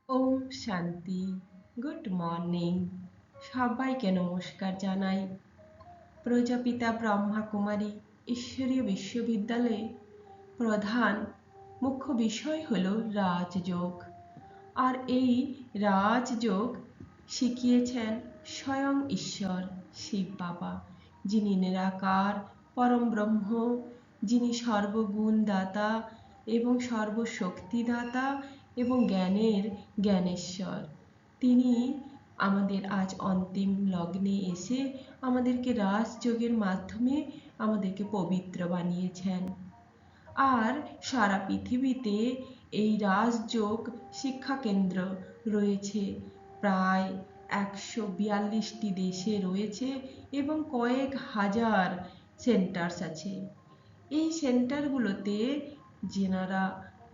ওম শান্তি। Good morning. সবাইকে নমস্কার জানাই। প্রজাপিতা ব্রহ্মা কুমারী ঈশ্বরীয় বিশ্ববিদ্যালয়ে প্রধান মুখ্য বিষয় হল রাজযোগ। আর এই রাজযোগ শিখিয়েছেন স্বয়ং ঈশ্বর শিব বাবা, যিনি নিরাকার পরম ব্রহ্ম, যিনি সর্বগুণ দাতা এবং সর্বশক্তিদাতা এবং জ্ঞানের জ্ঞানেশ্বর। তিনি আমাদের আজ অন্তিম লগ্নে এসে আমাদেরকে রাজযোগের মাধ্যমে আমাদেরকে পবিত্র বানিয়েছেন। আর সারা পৃথিবীতে এই রাজযোগ শিক্ষা কেন্দ্র রয়েছে, প্রায় 142টি দেশে রয়েছে এবং কয়েক হাজার সেন্টার্স আছে। এই সেন্টারগুলোতে যেনারা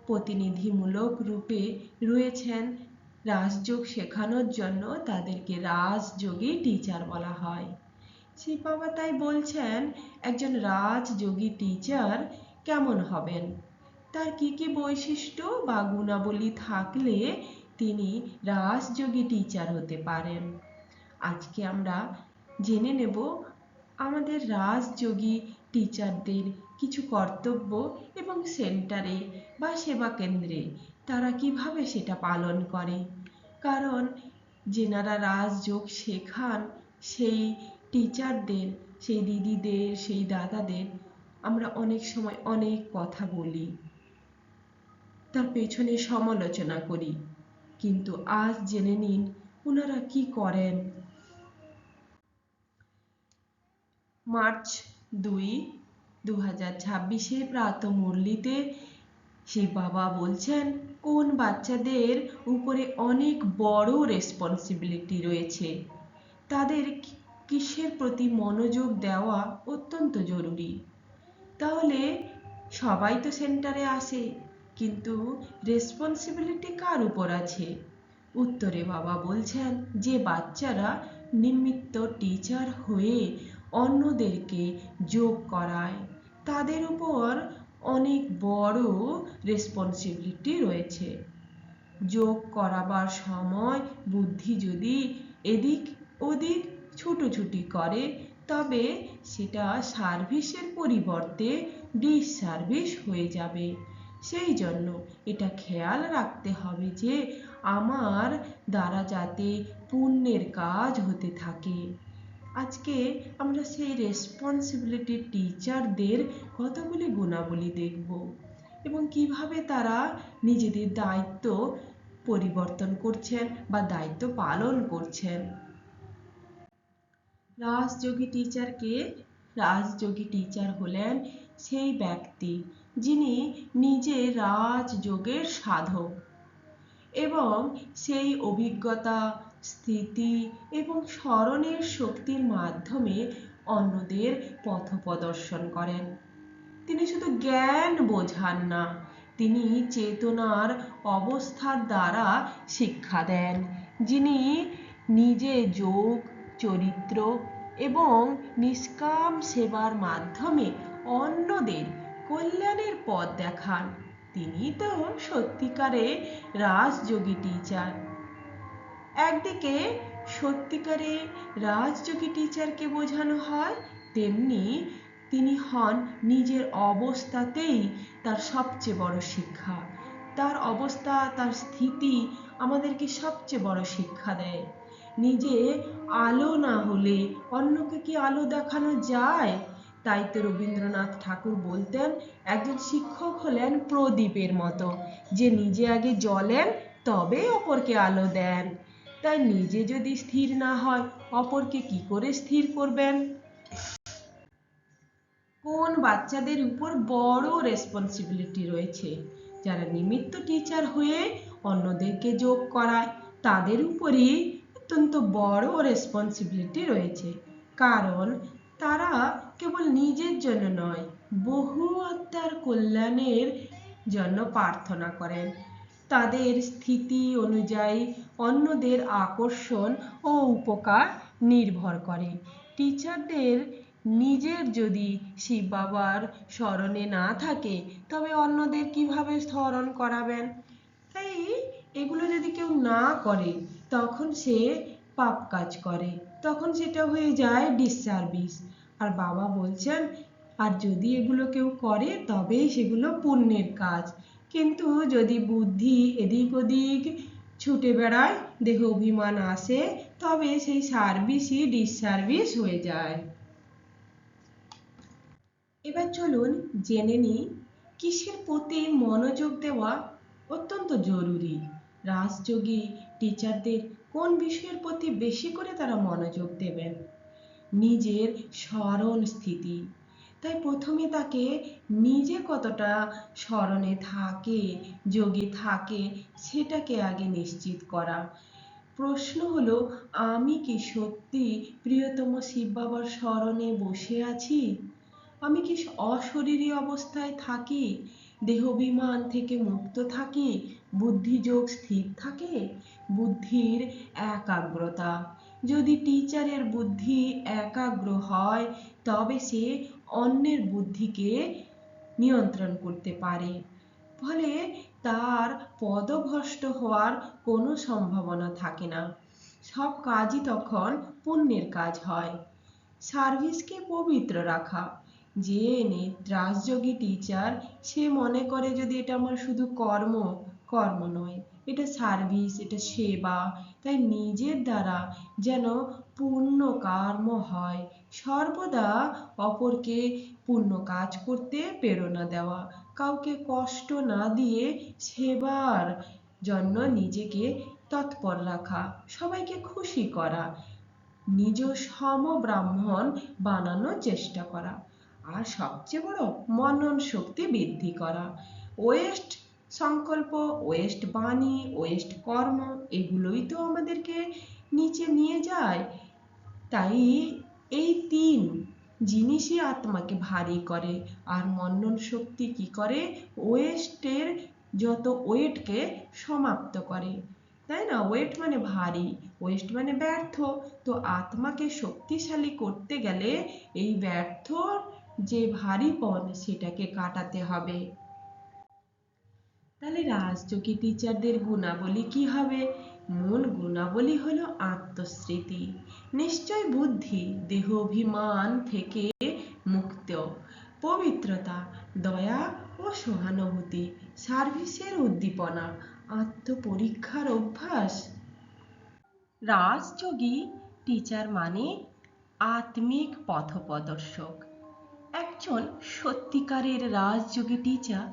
প্রতিনিধিমূলক রূপে রয়েছেন রাজযোগ শেখানোর জন্য, তাদেরকে রাজযোগী টিচার বলা হয়। শিব বাবা তাই বলছেন একজন রাজযোগী টিচার কেমন হবেন, তার কি কি বৈশিষ্ট্য বা গুণাবলী থাকলে তিনি রাজযোগী টিচার হতে পারেন। আজকে আমরা জেনে নেব আমাদের রাজযোগী টিচারদের কিছু কর্তব্য এবং সেন্টারে বা সেবা কেন্দ্রে তারা কিভাবে সেটা পালন করে। কারণ যেনারা রাজযোগ শেখান সেই টিচারদের, সেই দিদিদের, সেই দাদাদের আমরা অনেক সময় অনেক কথা বলি, তার পেছনে সমালোচনা করি, কিন্তু আজ জেনে নিন ওনারা কি করেন। মার্চ 2, 2026 প্রাত মুরলিতে শিব বাবা বলছেন কোন বাচ্চাদের উপরে অনেক বড় রেসপন্সিবিলিটি রয়েছে, তাদের কিসের প্রতি মনোযোগ দেওয়া অত্যন্ত জরুরি। তাহলে সবাই তো সেন্টারে আসে, কিন্তু রেসপন্সিবিলিটি কার উপর আছে? উত্তরে বাবা বলছেন যে বাচ্চারা নিমিত্ত টিচার হয়ে অন্যদেরকে যোগ করায়, তাদের উপর অনেক বড় রেসপন্সিবিলিটি রয়েছে। যোগ করাবার সময় বুদ্ধি যদি এদিক ওদিক ছুটোছুটি করে, তবে সেটা সার্ভিসের পরিবর্তে ডিসসার্ভিস হয়ে যাবে। সেই জন্য এটা খেয়াল রাখতে হবে যে আমার দ্বারা যাতে পুণ্যের কাজ হতে থাকে। আজকে আমরা সেই রেসপন্সিবিলিটি টিচারদের কতগুলি গুণাবলী দেখব এবং কিভাবে তারা নিজেদের দায়িত্ব পরিবর্তন করছেন বা দায়িত্ব পালন করছেন। রাজযোগী টিচারকে, রাজযোগী টিচার হলেন সেই ব্যক্তি যিনি নিজে রাজযোগের সাধক এবং সেই অভিজ্ঞতা, স্থিতি এবং স্মরণের শক্তির মাধ্যমে অন্যদের পথ প্রদর্শন করেন। তিনি শুধু জ্ঞান বোঝান না, তিনি চেতনার অবস্থার দ্বারা শিক্ষা দেন, যিনি নিজে যোগ, চরিত্র এবং নিষ্কাম সেবার মাধ্যমে অন্যদের কল্যাণের পথ দেখান। তিনি তো সত্যিকারে রাজযোগী টিচার। একদিকে সত্যিকারে রাজযোগী টিচারকে বোঝানো হয়, তেমনি তিনি হন নিজের অবস্থাতেই তার সবচেয়ে বড় শিক্ষা। তার অবস্থা, তার স্থিতি আমাদেরকে সবচেয়ে বড় শিক্ষা দেয়। নিজে আলো না হলে অন্যকে কি আলো দেখানো যায়? তাই তো রবীন্দ্রনাথ ঠাকুর বলতেন একজন শিক্ষক হলেন প্রদীপের মতো, যে নিজে আগে জ্বলেন তবে অপরকে আলো দেন। তাই নিজে যদি স্থির না হয় অপরকে কি করে স্থির করবেন? কোন বাচ্চাদের উপর বড় রেসপন্সিবিলিটি রয়েছে? যারা নিমিত্ত টিচার হয়ে অন্যদেরকে যোগ করায়, তাদের উপরই অত্যন্ত বড় রেসপন্সিবিলিটি রয়েছে। কারণ তারা কেবল নিজের জন্য নয়, বহু আত্মার কল্যাণের জন্য প্রার্থনা করেন। তাদের স্থিতি অনুযায়ী অন্যদের আকর্ষণ ও উপকার নির্ভর করে। টিচারদের নিজের যদি শিব বাবার স্মরণে না থাকে, তবে অন্যদের কিভাবে স্মরণ করাবেন? তাই এগুলো যদি কেউ কেউ না করে তখন সে পাপ কাজ করে, তখন সেটা হয়ে যায় ডিসসার্ভিস। আর বাবা বলছেন আর যদি এগুলো কেউ করে তবেই সেগুলো পুণ্যের কাজ। কিন্তু যদি বুদ্ধি এদিক ওদিক ছুটে বেড়ায়, দেহ অভিমান আসে, তবে সেই সার্ভিসই ডিসসার্ভিস হয়ে যায়। এবার চলুন জেনে নিই কিসের প্রতি মনোযোগ দেওয়া অত্যন্ত জরুরি। রাজযোগী টিচারদের কোন বিষয়ের প্রতি বেশি করে তারা মনোযোগ দেবেন? নিজের স্মরণ স্থিতি। তাই প্রথমে তাকে নিজে কতটা স্মরণে থাকে, যোগে থাকে, সেটাকে আগে নিশ্চিত করা। প্রশ্ন হলো, আমি কি সত্যি প্রিয়তম শিব বাবার স্মরণে বসে আছি? আমি কি অশরীরী অবস্থায় থাকি, দেহাভিমান থেকে মুক্ত থাকি, বুদ্ধিযোগ স্থির থাকে? বুদ্ধির একাগ্রতা। যদি টিচারের বুদ্ধি একাগ্র হয় তবে সে অন্যের বুদ্ধিকে নিয়ন্ত্রণ করতে পারে, ফলে তার পদভ্রষ্ট হওয়ার কোনো সম্ভাবনা থাকে না। সব কাজই তখন পুণ্যের কাজ হয়। সার্ভিসকে পবিত্র রাখা। যে রাজযোগী টিচার, সে মনে করে যদি এটা আমার শুধু কর্ম, কর্ম নয়, এটা সার্ভিস, এটা সেবা। তাই নিজের দ্বারা যেন পুণ্য কর্ম হয়, সর্বদা অপরকে পুণ্য কাজ করতে প্রেরণা দেওয়া, কাউকে কষ্ট না দিয়ে সেবার জন্য নিজেকে তৎপর রাখা, সবাইকে খুশি করা, নিজ সমব্রাহ্মণ বানানোর চেষ্টা করা। আর সবচেয়ে বড়, মনন শক্তি বৃদ্ধি করা। ওয়েস্ট সংকল্প, ওয়েস্ট বাণী, ওয়েস্ট কর্ম, এগুলোই তো আমাদেরকে নিচে নিয়ে যায়। তাই এই তিন জিনিসই আত্মাকে ভারী করে। আর মনন শক্তি কি করে? ওয়েস্টের যত ওয়েটকে সমাপ্ত করে, তাই না? ওয়েট মানে ভারী, ওয়েস্ট মানে ব্যর্থ। তো আত্মাকে শক্তিশালী করতে গেলে এই ব্যর্থ যে ভারীপন, সেটাকে কাটাতে হবে। তাহলে রাজযোগী টিচারদের গুণাবলী কি হবে? মূল গুণাবলী হলো আত্মস্মৃতি, নিশ্চয় বুদ্ধি, দেহ অভিমান থেকে মুক্ত, পবিত্রতা, দয়া ও সহানুভূতি, সার্ভিসের উদ্দীপনা, আত্মপরীক্ষার অভ্যাস। রাজযোগী টিচার মানে আত্মিক পথপ্রদর্শক। একজন সত্যিকারের রাজযোগী টিচার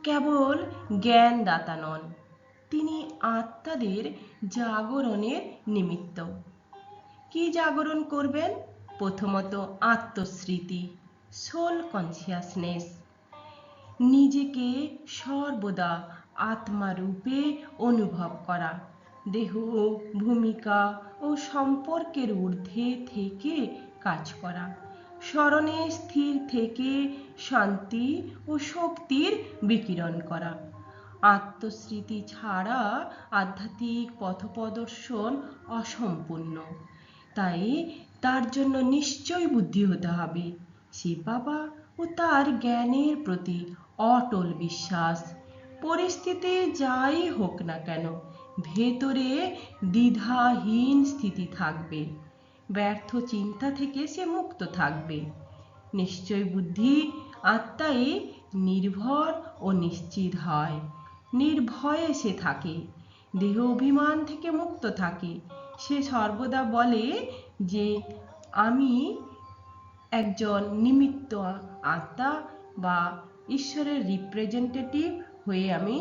কেবল জ্ঞানদাতা নন, তিনি আত্মাদের জাগরণের নিমিত্ত। কি জাগরণ করবেন? প্রথমত আত্মস্মৃতি, সোল কনসিয়াসনেস, নিজেকে সর্বদা আত্মারূপে অনুভব করা, দেহ, ভূমিকা ও সম্পর্কের ঊর্ধ্বে থেকে কাজ করা, স্মরণে স্থির থেকে শান্তি ও শক্তির বিকিরণ করা। আত্মস্মৃতি ছাড়া আধ্যাত্মিক পথপ্রদর্শন অসম্পূর্ণ। তাই তার জন্য নিশ্চয় বুদ্ধি হতে হবে, শিব বাবা ও তার জ্ঞানের প্রতি অটল বিশ্বাস। পরিস্থিতি যাই হোক না কেন, ভেতরে দ্বিধাহীন স্থিতি থাকবে, ব্যর্থ চিন্তা থেকে সে মুক্ত থাকবে। নিশ্চয় বুদ্ধি আত্মাই নির্ভর ও নিশ্চিত হয়, নির্ভয়ে সে থাকে, দেহ অভিমান থেকে মুক্ত থাকে। সে সর্বদা বলে যে আমি একজন নিমিত্ত আত্মা বা ঈশ্বরের রিপ্রেজেন্টেটিভ হয়ে আমি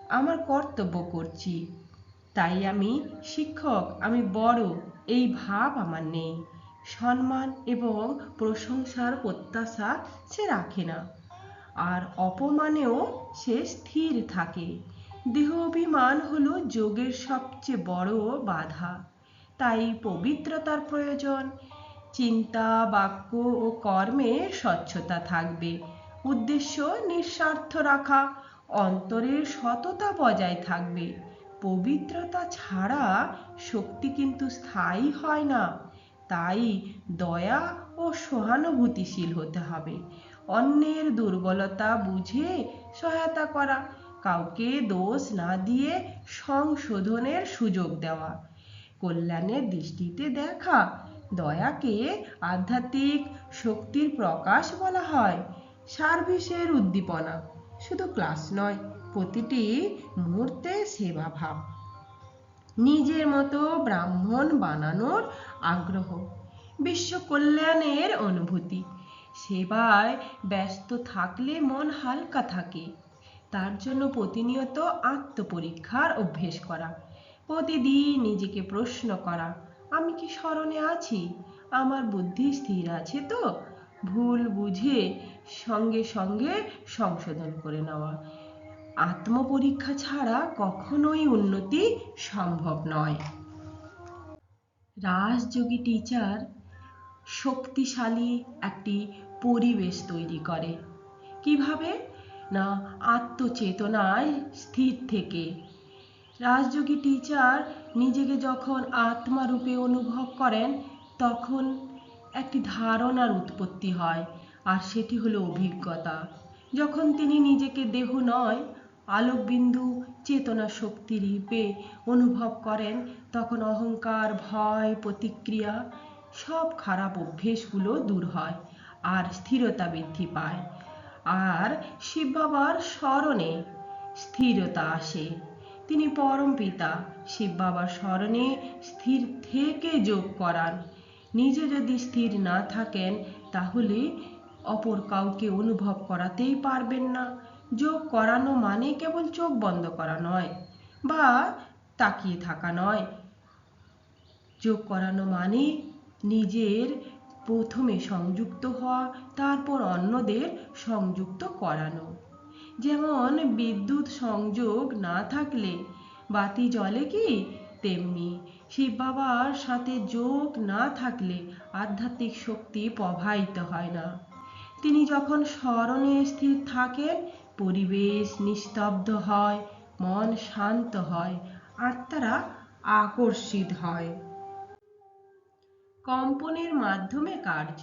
আমার কর্তব্য করছি। তাই আমি শিক্ষক, আমি বড়, এই ভাব আমার নেই। সম্মান এবং প্রশংসার প্রত্যাশা সে রাখে না, আর অপমানেও সে স্থির থাকে। দেহ অভিমান হলো যোগের সবচেয়ে বড় বাধা। তাই পবিত্রতার প্রয়োজন। চিন্তা, বাক্য ও কর্মে স্বচ্ছতা থাকবে, উদ্দেশ্য নিঃস্বার্থ রাখা, অন্তরের সততা বজায় থাকবে। পবিত্রতা ছাড়া শক্তি কিন্তু স্থায়ী হয় না। তাই দয়া ও সহানুভূতিশীল হতে হবে, অন্যের দুর্বলতা বুঝে সহায়তা করা, কাউকে দোষ না দিয়ে সংশোধনের সুযোগ দেওয়া, কল্যাণের দৃষ্টিতে দেখা, দয়াকে আধ্যাত্মিক শক্তির প্রকাশ বলা হয়। সার্ভিসের উদ্দীপনা শুধু ক্লাস নয়, প্রতিটি মুহূর্তে সেবাভাব, নিজের মতো ব্রাহ্মণ বানানোর আগ্রহ, বিশ্ব কল্যাণের অনুভূতি। সেবায় ব্যস্ত থাকলে মন হালকা থাকে, তার জন্য প্রতিনিয়ত আত্মপরীক্ষার অভ্যেস করা, প্রতিদিন নিজেকে প্রশ্ন করা, আমি কি স্মরণে আছি, আমার বুদ্ধি স্থির আছে তো, ভুল বুঝে সঙ্গে সঙ্গে সংশোধন করে নেওয়া। আত্মপরীক্ষা ছাড়া কখনোই উন্নতি সম্ভব নয়। রাজযোগী টিচার শক্তিশালী একটি পরিবেশ তৈরি করে। কিভাবে না, আত্মচেতনায় স্থির থেকে। রাজযোগী টিচার নিজেকে যখন আত্মারূপে অনুভব করেন, তখন একটি ধারণার উৎপত্তি হয়, আর সেটি হলো অভিজ্ঞতা। যখন তিনি নিজেকে দেহ নয়, আলোকবিন্দু চেতনা শক্তি রূপে অনুভব করেন, তখন অহংকার, ভয়, প্রতিক্রিয়া সব খারাপ অভ্যেসগুলো দূর হয় আর স্থিরতা বৃদ্ধি পায়। আর শিব বাবার স্মরণে স্থিরতা আসে। তিনি পরম পিতা শিব বাবার স্মরণে স্থির থেকে যোগ করান। নিজে যদি স্থির না থাকেন, তাহলে অপর কাউকে অনুভব করাতেই পারবেন না। যোগ করানো মানে কেবল চোখ বন্ধ করা নয় বা তাকিয়ে থাকা নয়। যোগ করানো মানে নিজের প্রথমে সংযুক্ত হওয়া, তারপর অন্যদের সংযুক্ত করানো। যেমন বিদ্যুৎ সংযোগ না থাকলে বাতি জ্বলে কি, তেমনি শিব বাবার সাথে যোগ না থাকলে আধ্যাত্মিক শক্তি প্রবাহিত হয় না। তিনি যখন স্মরণে স্থির থাকেন, পরিবেশ নিস্তব্ধ হয়, মন শান্ত হয়, আত্মারা আকর্ষিত হয়। কম্পনের মাধ্যমে কার্য।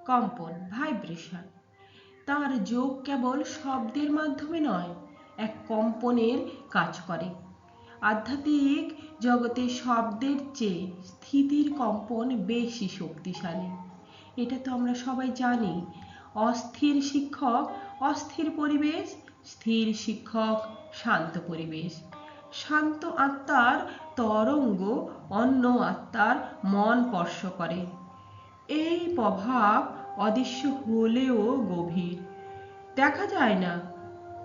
কম্পন, ভাইব্রেশন। তার যোগ কেবল শব্দের মাধ্যমে নয়, এক কম্পনের কাজ করে। আধ্যাত্মিক জগতে শব্দের চেয়ে স্থিতির কম্পন বেশি শক্তিশালী। এটা তো আমরা সবাই জানি। অস্থির শিক্ষক অস্থির পরিবেশ, স্থির শিক্ষক শান্ত পরিবেশ। শান্ত আত্মার তরঙ্গ অন্য আত্মার মন স্পর্শ করে। এই প্রভাব অদৃশ্য হলেও গভীর, দেখা যায় না,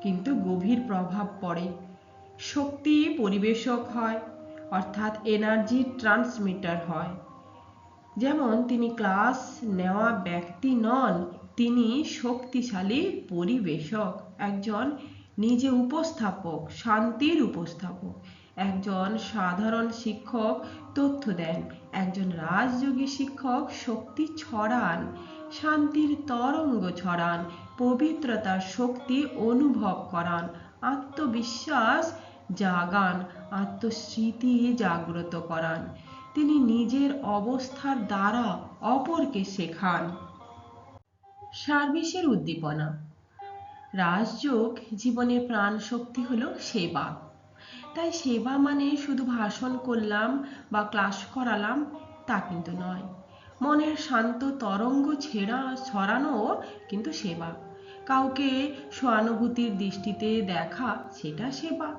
কিন্তু গভীর প্রভাব পড়ে। শক্তি পরিবেশক হয়, অর্থাৎ এনার্জি ট্রান্সমিটার হয়। যেমন তিনি ক্লাস নেওয়া ব্যক্তি নন, তিনি শক্তিশালী পরিবেশক, একজন নিজে উপস্থাপক, শান্তির উপস্থাপক। একজন সাধারণ শিক্ষক তথ্য দেন, একজন রাজযোগী শিক্ষক শক্তি ছড়ান, শান্তির তরঙ্গ ছড়ান, পবিত্রতার শক্তি অনুভব করান, আত্মবিশ্বাস জাগান, আত্মস্মৃতি জাগ্রত করান। তিনি নিজের অবস্থার দ্বারা অপরকে শেখান। সার্ভিসের উদ্দীপনা। রাজযোগ জীবনের প্রাণ শক্তি হলো সেবা। তাই সেবা মানে শুধু ভাষণ করলাম বা ক্লাস করালাম তা কিন্তু নয়। মনের শান্ত তরঙ্গ ছড়ানো কিন্তু সেবা। কাউকে সহানুভূতির দৃষ্টিতে দেখা, সেটা সেবা।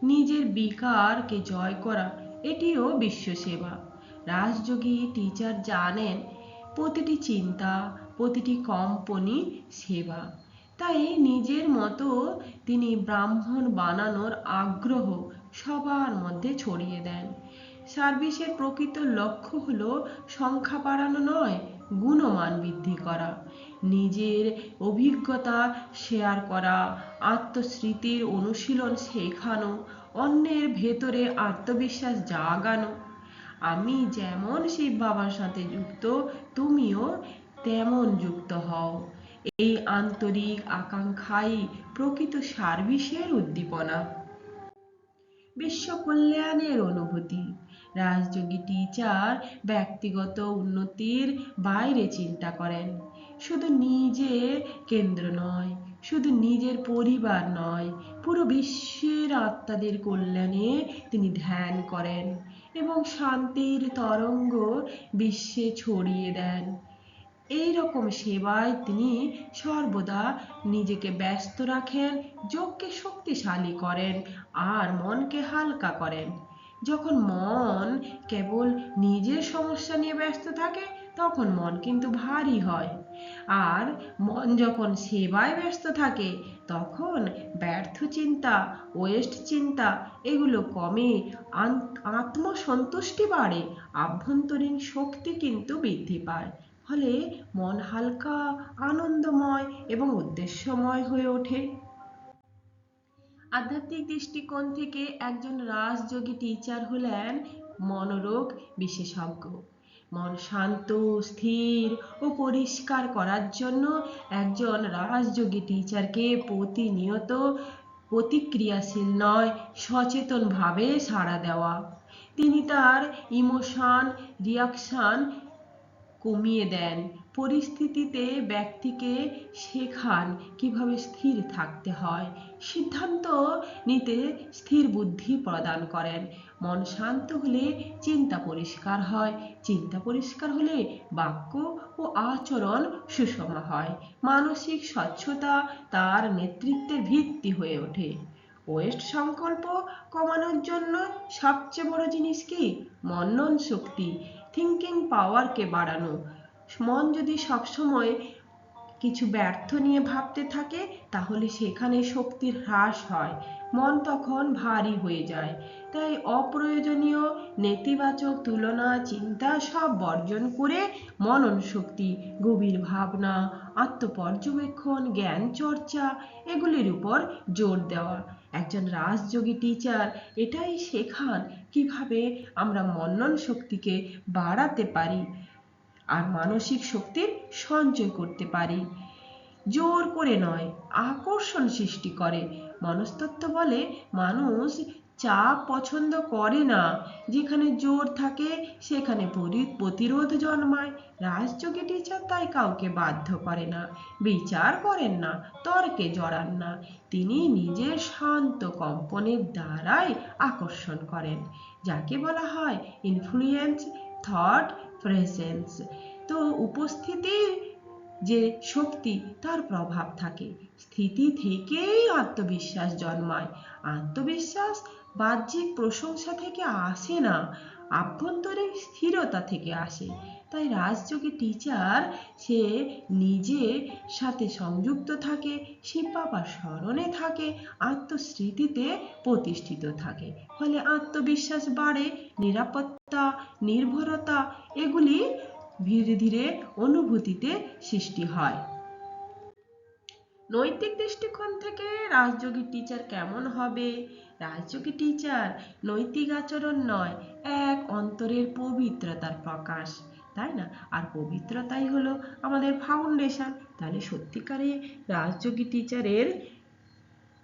নিজের বিকারকে জয় করা, এটিও বিশ্ব সেবা। রাজযোগী টিচার জানেন প্রতিটি চিন্তা, প্রতিটি কম্পনই সেবা। তাই নিজের মতো তিনি ব্রাহ্মণ বানানোর আগ্রহ সবার মধ্যে ছড়িয়ে দেন। সার্ভিসের প্রকৃত লক্ষ্য হলো সংখ্যা বাড়ানো নয়, গুণমান বৃদ্ধি করা, নিজের অভিজ্ঞতা শেয়ার করা, আত্মস্মৃতির অনুশীলন শেখানো, অন্যের ভেতরে আত্মবিশ্বাস জাগানো। আমি যেমন শিব বাবার সাথে যুক্ত, তুমিও তেমন যুক্ত হও। এই আন্তরিক আকাঙ্ক্ষাই প্রকৃত সার্ভিসের উদ্দীপনা। বিশ্ব কল্যাণের অনুভূতি। রাজযোগী টিচার ব্যক্তিগত উন্নতির বাইরে চিন্তা করেন। শুধু নিজে কেন্দ্র নয়, শুধু নিজের পরিবার নয়, পুরো বিশ্বের আত্মাদের কল্যাণে তিনি ধ্যান করেন এবং শান্তির তরঙ্গ বিশ্বে ছড়িয়ে দেন। এই রকম সেবায় তিনি সর্বদা নিজেকে ব্যস্ত রাখেন, যোগকে শক্তিশালী করেন আর মনকে হালকা করেন। যখন মন কেবল নিজের সমস্যা নিয়ে ব্যস্ত থাকে তখন মন কিন্তু ভারী হয়, আর মন যখন সেবায় ব্যস্ত থাকে তখন ব্যর্থ চিন্তা, ওয়েস্ট চিন্তা এগুলো কমে, আত্মসন্তুষ্টি বাড়ে, আভ্যন্তরীণ শক্তি কিন্তু বৃদ্ধি পায়। ফলে মন হালকা, আনন্দময় এবং উদ্দেশ্যময় হয়ে ওঠে। আধ্যাত্মিক দৃষ্টিকোণ থেকে একজন রাজযোগী টিচার হলেন মনোরোগ বিশেষজ্ঞ। মন শান্ত, স্থির ও পরিষ্কার করার জন্য একজন রাজযোগী টিচারকে প্রতিনিয়ত প্রতিক্রিয়াশীল নয়, সচেতনভাবে সাড়া দেওয়া। তিনি তার ইমোশন রিয়াকশন কমিয়ে দেন, পরিস্থিতিতে ব্যক্তিকে শেখান কিভাবে স্থির থাকতে হয়, সিদ্ধান্ত নিতে স্থির বুদ্ধি প্রদান করেন। মন শান্ত হলে চিন্তা পরিষ্কার হয়, চিন্তা পরিষ্কার হলে বাক্য ও আচরণ সুষম হয়, মানসিক স্বচ্ছতা তার নেতৃত্বের ভিত্তি হয়ে ওঠে। ওয়েস্ট সংকল্প কমানোর জন্য সবচেয়ে বড় জিনিস কি? মনন শক্তি, থিঙ্কিং পাওয়ারকে বাড়ানো। মন যদি সবসময় কিছু ব্যর্থ নিয়ে ভাবতে থাকে তাহলে সেখানে শক্তির হ্রাস হয়, মন তখন ভারী হয়ে যায়। তাই অপ্রয়োজনীয় নেতিবাচক তুলনা, চিন্তা সব বর্জন করে মনন শক্তি, গভীর ভাবনা, আত্মপর্যবেক্ষণ, জ্ঞান চর্চা এগুলির উপর জোর দেওয়া। একজন রাজযোগী টিচার এটাই শেখান কিভাবে আমরা মনন শক্তিকে বাড়াতে পারি আর মানসিক শক্তির সঞ্চয় করতে পারি। জোর করে নয়, আকর্ষণ সৃষ্টি করে। মনস্তত্ত্ব বলে মানুষ চাপ পছন্দ করে না, যেখানে জোর থাকে সেখানে প্রতিরোধ জন্মায়। রাজযোগী টিচার তাই কাউকে বাধ্য করে না, বিচার করেন না, তর্কে জড়ান না। তিনি নিজের শান্ত কম্পনের দ্বারাই আকর্ষণ করেন, যাকে বলা হয় ইনফ্লুয়েন্স থট প্রেজেন্স। তো উপস্থিতির যে শক্তি তার প্রভাব থাকে, স্থিতি থেকেই আত্মবিশ্বাস জন্মায়। আত্মবিশ্বাস বাহ্যিক প্রশংসা থেকে আসে না, আভ্যন্তরীণ স্থিরতা থেকে আসে। তাই রাজযোগী টিচার সে নিজের সাথে সংযুক্ত থাকে, শিব বাবার স্মরণে থাকে, আত্মস্মৃতিতে প্রতিষ্ঠিত থাকে। ফলে আত্মবিশ্বাস বাড়ে, নিরাপত্তা, নির্ভরতা এগুলি ধীরে ধীরে অনুভূতিতে সৃষ্টি হয়। নৈতিক দৃষ্টিকোণ থেকে রাজযোগী টিচার কেমন হবে? রাজযোগী টিচার নৈতিক আচরণ নয়, এক অন্তরের পবিত্রতার প্রকাশ, তাই না? আর পবিত্রতাই হলো আমাদের ফাউন্ডেশন। তাহলে সত্যিকারে রাজযোগী টিচারের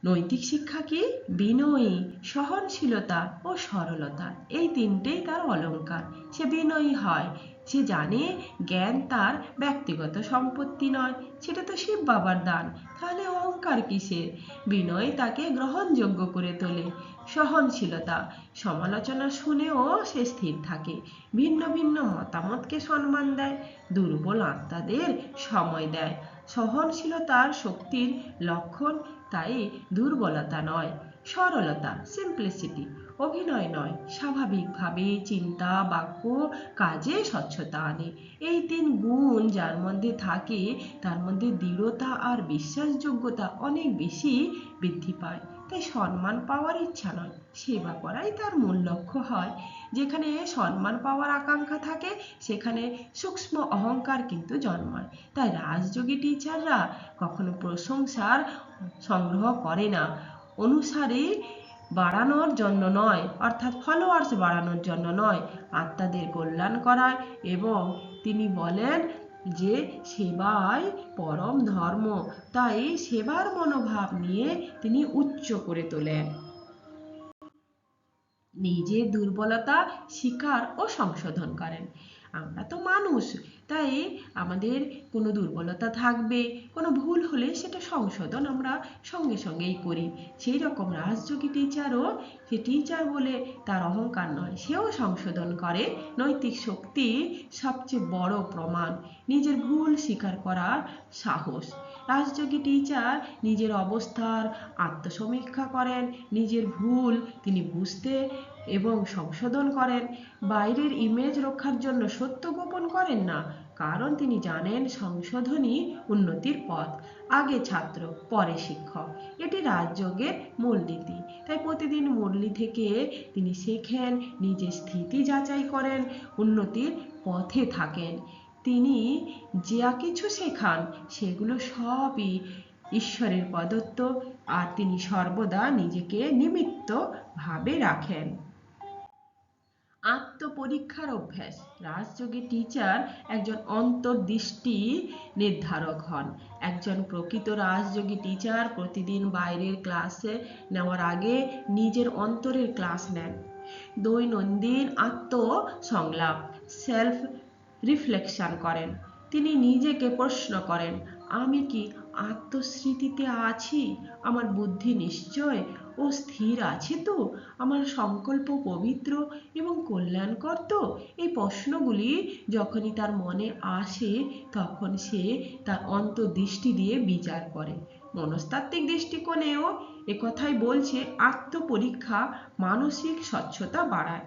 নৈতিক শিক্ষা কি? বিনয়ী, সহনশীলতা ও সরলতা, এই তিনটেই তার অলংকার। সে বিনয়ী হয়, সে জানে জ্ঞান তার ব্যক্তিগত সম্পত্তি নয়, সেটা তো শিব বাবার দান, তাহলে অহংকার কিসের? বিনয় তাকে গ্রহণযোগ্য করে তোলে। সহনশীলতা, সমালোচনা শুনেও সে স্থির থাকে, ভিন্ন ভিন্ন মতামতকে সম্মান দেয়, দুর্বল আত্মাদের সময় দেয়। সহনশীলতার শক্তির লক্ষণ, তাই দুর্বলতা নয়। সরলতা, সিম্পলিসিটি, অভিনয় নয়, স্বাভাবিকভাবে চিন্তা, বাক্য, কাজে স্বচ্ছতা আনে। এই তিন গুণ যার মধ্যে থাকে তার মধ্যে দৃঢ়তা আর বিশ্বাসযোগ্যতা অনেক বেশি বৃদ্ধি পায়। তাই সম্মান পাওয়ার ইচ্ছা নয়, সেবা করাই তার মূল লক্ষ্য হয়। যেখানে সম্মান পাওয়ার আকাঙ্ক্ষা থাকে সেখানে সূক্ষ্ম অহংকার কিন্তু জন্মায়। তাই রাজযোগী টিচাররা কখনো প্রশংসার সংগ্রহ করে না, অনুসারে বাড়ানোর জন্য নয়, অর্থাৎ ফলোয়ার্স বাড়ানোর জন্য নয়, আত্মাদের কল্যাণ করায়। এবং তিনি বলেন যে সেবাই পরম ধর্ম, তাই সেবার মনোভাব নিয়ে তিনি উচ্চ করে তোলেন। নিজের দুর্বলতা স্বীকার ও সংশোধন করেন। আমরা তো মানুষ, তাই আমাদের কোনো দুর্বলতা থাকবে, কোনো ভুল হলে সেটা সংশোধন আমরা সঙ্গে সঙ্গেই করি। সেই রকম রাজযোগী টিচারও, সে টিচার বলে তার অহংকার নয়, সেও সংশোধন করে। নৈতিক শক্তি সবচেয়ে বড় প্রমাণ, নিজের ভুল স্বীকার করার সাহস। রাজযোগী টিচার নিজের অবস্থার আত্মসমীক্ষা করেন, নিজের ভুল তিনি বুঝতে এবং সংশোধন করেন। বাইরের ইমেজ রক্ষার জন্য সত্য গোপন করেন না, কারণ তিনি জানেন সংশোধনই উন্নতির পথ। আগে ছাত্র, পরে শিক্ষক, এটি রাজযোগের মূলনীতি। তাই প্রতিদিন মুরলি থেকে তিনি শেখেন, নিজের স্থিতি যাচাই করেন, উন্নতির পথে থাকেন। তিনি যা কিছু শেখান সেগুলো সবই ঈশ্বরের প্রদত্ত, আর তিনি সর্বদা নিজেকে নিমিত্ত ভাবে রাখেন। আত্মপরীক্ষার অভ্যাস, রাজযোগী টিচার একজন অন্তর্দৃষ্টি নির্ধারক হন। একজন প্রকৃত রাজযোগী টিচার প্রতিদিন বাইরের ক্লাসে নেওয়ার আগে নিজের অন্তরের ক্লাস নেন। দৈনন্দিন আত্মসংলাপ, সেলফ রিফ্লেকশন করেন। তিনি নিজেকে প্রশ্ন করেন, আমি কি আত্মস্মৃতিতে আছি? আমার বুদ্ধি নিশ্চয় ও স্থির আছে তো? আমার সংকল্প পবিত্র এবং কল্যাণকর তো? এই প্রশ্নগুলি যখনই তার মনে আসে, তখন সে তার অন্তর্দৃষ্টি দিয়ে বিচার করে। মনস্তাত্ত্বিক দৃষ্টিকোণেও একথাই বলছে, আত্মপরীক্ষা মানসিক স্বচ্ছতা বাড়ায়।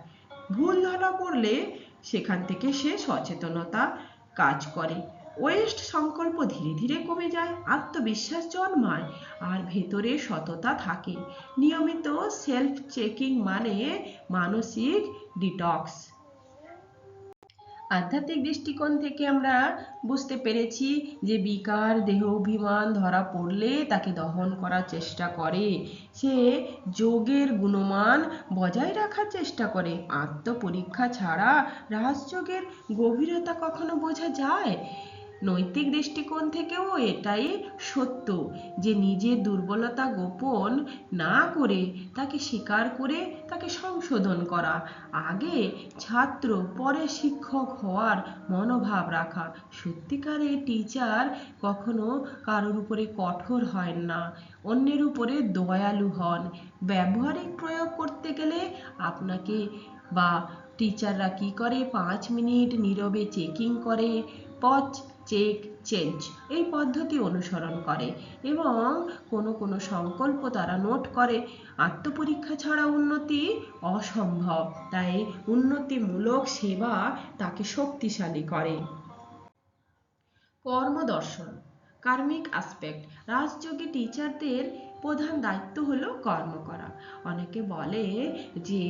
ভুল ধরা পড়লে সেখান থেকে সে সচেতনতা কাজ করে। ওয়েস্ট সংকল্প ধীরে ধীরে কমে যায়, আত্মবিশ্বাস জন্মায়, আর ভেতরে সততা থাকে। নিয়মিত সেলফ চেকিং মানে মানসিক ডিটক্স। আধ্যাত্মিক দৃষ্টিকোণ থেকে আমরা বুঝতে পেরেছি যে বিকার, দেহ অভিমান ধরা পড়লে তাকে দহন করার চেষ্টা করে। সে যোগের গুণমান বজায় রাখার চেষ্টা করে। আত্মপরীক্ষা ছাড়া রাজযোগের গভীরতা কখনো বোঝা যায়? নৈতিক দৃষ্টিকোণ থেকেও এটাই সত্য যে নিজের দুর্বলতা গোপন না করে তাকে স্বীকার করে তাকে সংশোধন করা। আগে ছাত্র, পরে শিক্ষক হওয়ার মনোভাব রাখা। সত্যিকারের টিচার কখনো কারোর উপরে কঠোর হয় না, অন্যের উপরে দয়ালু হন। ব্যবহারিক প্রয়োগ করতে গেলে আপনাকে বা টিচাররা কি করে, 5 মিনিট নীরবে চেকিং করে, পজ, চেক, চেঞ্জ এই পদ্ধতি অনুসরণ করে, এবং কোনো সংকল্প তারা নোট করে। আত্মপরীক্ষা ছাড়া উন্নতি অসম্ভব, তাই উন্নতিমূলক সেবা তাকে শক্তিশালী করে। কর্মদর্শন, কার্মিক অ্যাসপেক্ট, রাজযোগী টিচারদের প্রধান দায়িত্ব হলো কর্ম করা। অনেকে বলে যে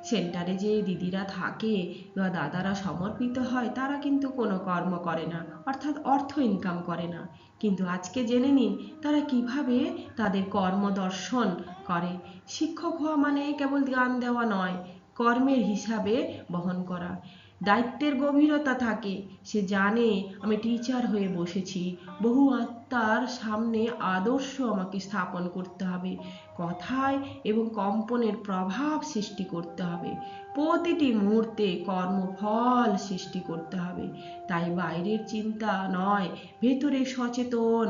সেন্টারে যে দিদিরা থাকে বা দাদারা সমর্পিত হয়, তারা কিন্তু কোনো কর্ম করে না, অর্থাৎ অর্থ ইনকাম করে না। কিন্তু আজকে জেনে নিন তারা কিভাবে তাদের কর্মদর্শন করে। শিক্ষক হওয়া মানে কেবল জ্ঞান দেওয়া নয়, কর্মের হিসাবে বহন করা। দায়িত্বের গভীরতা থাকে, সে জানে আমি টিচার হয়ে বসেছি, বহু আত্মার সামনে আদর্শ আমাকে স্থাপন করতে হবে, কথায় এবং কম্পনের প্রভাব সৃষ্টি করতে হবে, প্রতিটি মুহূর্তে কর্মফল সৃষ্টি করতে হবে। তাই বাইরের চিন্তা নয়, ভেতরে সচেতন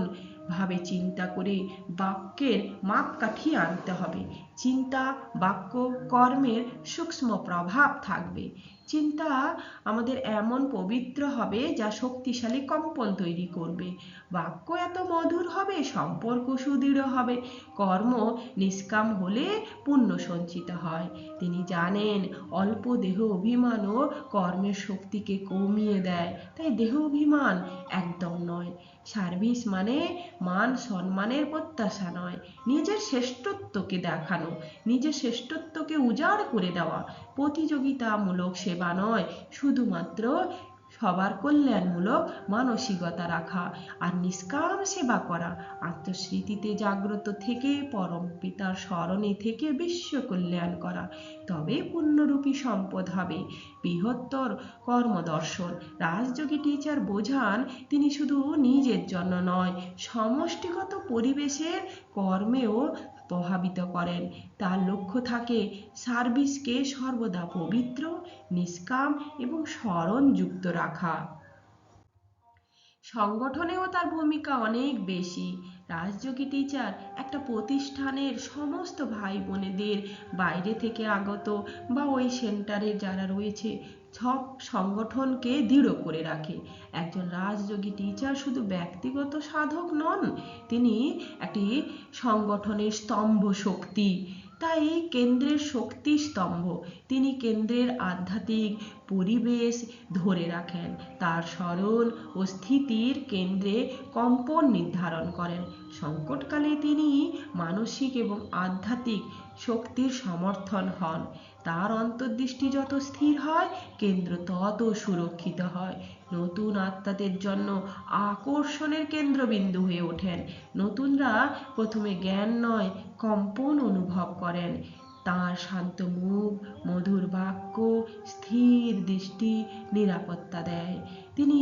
ভাবে চিন্তা করে বাক্যের মাপকাঠি আনতে হবে। চিন্তা, বাক্য, কর্মের সূক্ষ্ম প্রভাব থাকবে। চিন্তা আমাদের এমন পবিত্র হবে যা শক্তিশালী কম্পন তৈরি করবে। বাক্য এত মধুর হবে, সম্পর্ক সুদৃঢ় হবে। কর্ম নিষ্কাম হলে পুণ্য সঞ্চিত হয়। তিনি জানেন অল্প দেহ অভিমানও কর্মের শক্তিকে কমিয়ে দেয়। তাই দেহ অভিমান একদম নয়। সার্ভিস মানে মান সম্মানের প্রত্যাশা নয়, নিজের শ্রেষ্ঠত্বকে দেখানো, নিজের শ্রেষ্ঠত্বকে উজাড় করে দেওয়া। প্রতিযোগিতামূলক সেবা নয়, শুধুমাত্র সবার কল্যাণমূলক মানসিকতা রাখা আর নিষ্কাম সেবা করা। আত্মস্মৃতিতে জাগ্রত থেকে পরম পিতার স্মরণে থেকে বিশ্ব কল্যাণ করা, তবে পূর্ণরূপী সম্পদ হবে। বৃহত্তর কর্মদর্শন, রাজযোগী টিচার বোঝান তিনি শুধু নিজের জন্য নয়, সমষ্টিগত পরিবেশের কর্মেও প্রভাবিত করেন। তার লক্ষ্য থাকে সার্ভিসকে সর্বদা পবিত্র, নিষ্কাম এবং স্মরণযুক্ত রাখা। সংগঠনেও তার ভূমিকা অনেক বেশি। রাজযোগী টিচার একটা প্রতিষ্ঠানের সমস্ত ভাই বোনেদের, বাইরে থেকে আগত বা ওই সেন্টারে যারা রয়েছে সব সংগঠনকে দৃঢ় করে রাখে। একজন রাজযোগী টিচার শুধু ব্যক্তিগত সাধক নন, তিনি একটি সংগঠনের স্তম্ভ শক্তি। তাই কেন্দ্রের শক্তি স্তম্ভ, তিনি কেন্দ্রের আধ্যাত্মিক পরিবেশ ধরে রাখেন, তার স্মরণ ও স্থিতির কেন্দ্রে কম্পন নির্ধারণ করেন। সংকটকালে তিনি মানসিক এবং আধ্যাত্মিক শক্তির সমর্থন হন। তার অন্তর্দৃষ্টি যত স্থির হয়, কেন্দ্র তত সুরক্ষিত হয়। নতুন আত্মাদের জন্য আকর্ষণের কেন্দ্রবিন্দু হয়ে ওঠেন। নতুনরা প্রথমে জ্ঞান নয়, কম্পন অনুভব করেন। তার শান্ত মুখ, মধুর বাক্য, স্থির দৃষ্টি নিরাপত্তা দেয়। তিনি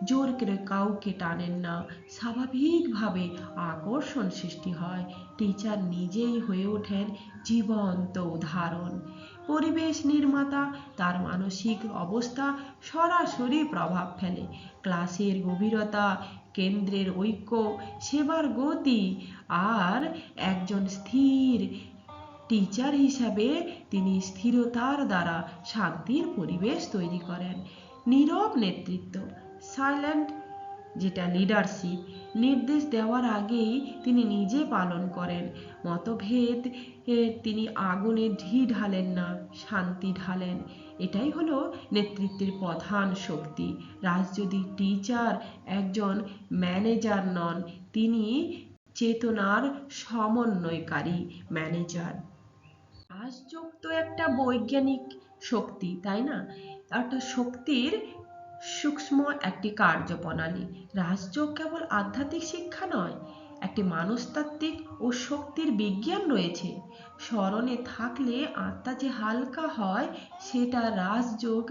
জোর করে কাউকে টানেন না, স্বাভাবিকভাবে আকর্ষণ সৃষ্টি হয়। টিচার নিজেই হয়ে ওঠেন জীবন্ত উদাহরণ। পরিবেশ নির্মাতা, তার মানসিক অবস্থা সরাসরি প্রভাব ফেলে। ক্লাসের গভীরতা, কেন্দ্রের ঐক্য, সেবার গতি, আর একজন স্থির টিচার হিসাবে তিনি স্থিরতার দ্বারা শান্তির পরিবেশ তৈরি করেন। নীরব নেতৃত্ব, সাইলেন্ট যেটা লিডারশিপ, নির্দেশ দেওয়ার আগেই তিনি নিজে পালন করেন। মতভেদ তিনি আগুনে ঘি ঢালেন না, শান্তি ঢালেন। এটাই হলো নেতৃত্বের প্রধান শক্তি। রাজযোগী টিচার একজন ম্যানেজার নন, তিনি চেতনার সমন্বয়কারী ম্যানেজার। রাজযোগ তো একটা বৈজ্ঞানিক শক্তি, তাই না? একটা শক্তির সূক্ষ্ম একটি কার্যপ্রণালী। রাজযোগ কেবল আধ্যাত্মিক শিক্ষা নয়, একটি মানসতাত্ত্বিক ও শক্তির বিজ্ঞান রয়েছে। স্মরণে থাকলে আত্মা যে হালকা হয়, সেটা রাজযোগ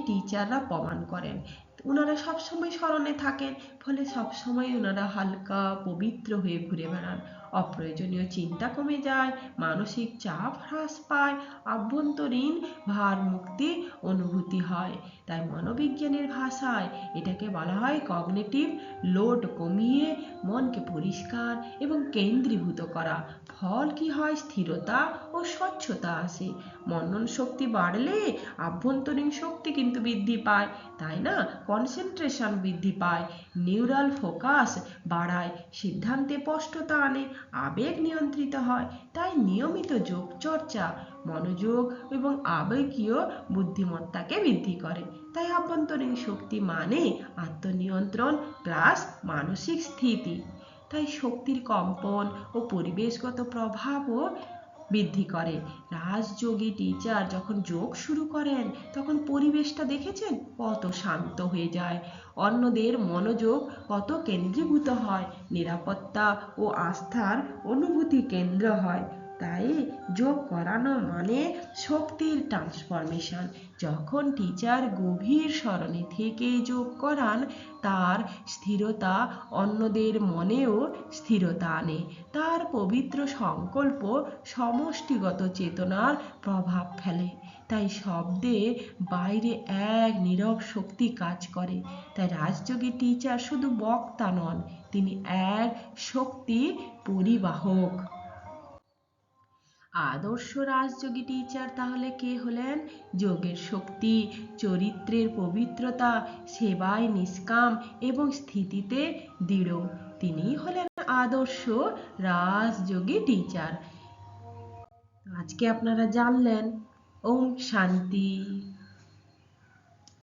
টিচাররা প্রমাণ করেন। ওনারা সবসময় স্মরণে থাকেন, ফলে সবসময় ওনারা হালকা পবিত্র হয়ে ঘুরে বেড়ান। অপ্রয়োজনীয় চিন্তা কমে যায়, মানসিক চাপ হ্রাস পায়, আভ্যন্তরীণ ভার মুক্তি অনুভূতি হয়। তাই মনোবিজ্ঞানের ভাষায় এটাকে বলা হয় কগনিটিভ লোড কমিয়ে মনকে পরিষ্কার এবং কেন্দ্রীভূত করা। ফল কি হয়? স্থিরতা ও স্বচ্ছতা আসে। মনন শক্তি বাড়লে আভ্যন্তরীণ শক্তি কিন্তু বৃদ্ধি পায়, তাই না? কনসেন্ট্রেশন বৃদ্ধি পায়, নিউরাল ফোকাস বাড়ায়, সিদ্ধান্তে স্পষ্টতা আনে, আবেগ নিয়ন্ত্রিত হয়। তাই নিয়মিত যোগ চর্চা মনোযোগ এবং আবেগীয় বুদ্ধিমত্তাকে বৃদ্ধি করে। তাই আভ্যন্তরীণ শক্তি মানে আত্মনিয়ন্ত্রণ প্লাস মানসিক স্থিতি। তাই শক্তির কম্পন ও পরিবেশগত প্রভাবও বৃদ্ধি করে। রাজযোগী টিচার যখন যোগ শুরু করেন, তখন পরিবেশটা দেখেছেন কত শান্ত হয়ে যায়, অন্যদের মনোযোগ কত কেন্দ্রীভূত হয়, নিরাপত্তা ও আস্থার অনুভূতি কেন্দ্র হয়। তাই যোগ করানো মানে শক্তির ট্রান্সফরমেশন। যখন টিচার গভীর স্মরণে থেকে যোগ করান, তার স্থিরতা অন্যদের মনেও স্থিরতা আনে। তার পবিত্র সংকল্প সমষ্টিগত চেতনার প্রভাব ফেলে। তাই শব্দের বাইরে এক নীরব শক্তি কাজ করে। তাই রাজযোগী টিচার শুধু বক্তা নন, তিনি এক শক্তি পরিবাহক। আদর্শ রাজযোগী টিচার তাহলে কে হলেন? যোগের শক্তি, চরিত্রের পবিত্রতা, সেবায় নিষ্কাম এবং স্থিতিতে দৃঢ়, তিনিই হলেন আদর্শ রাজযোগী টিচার। আজকে আপনারা জানলেন। ওম শান্তি।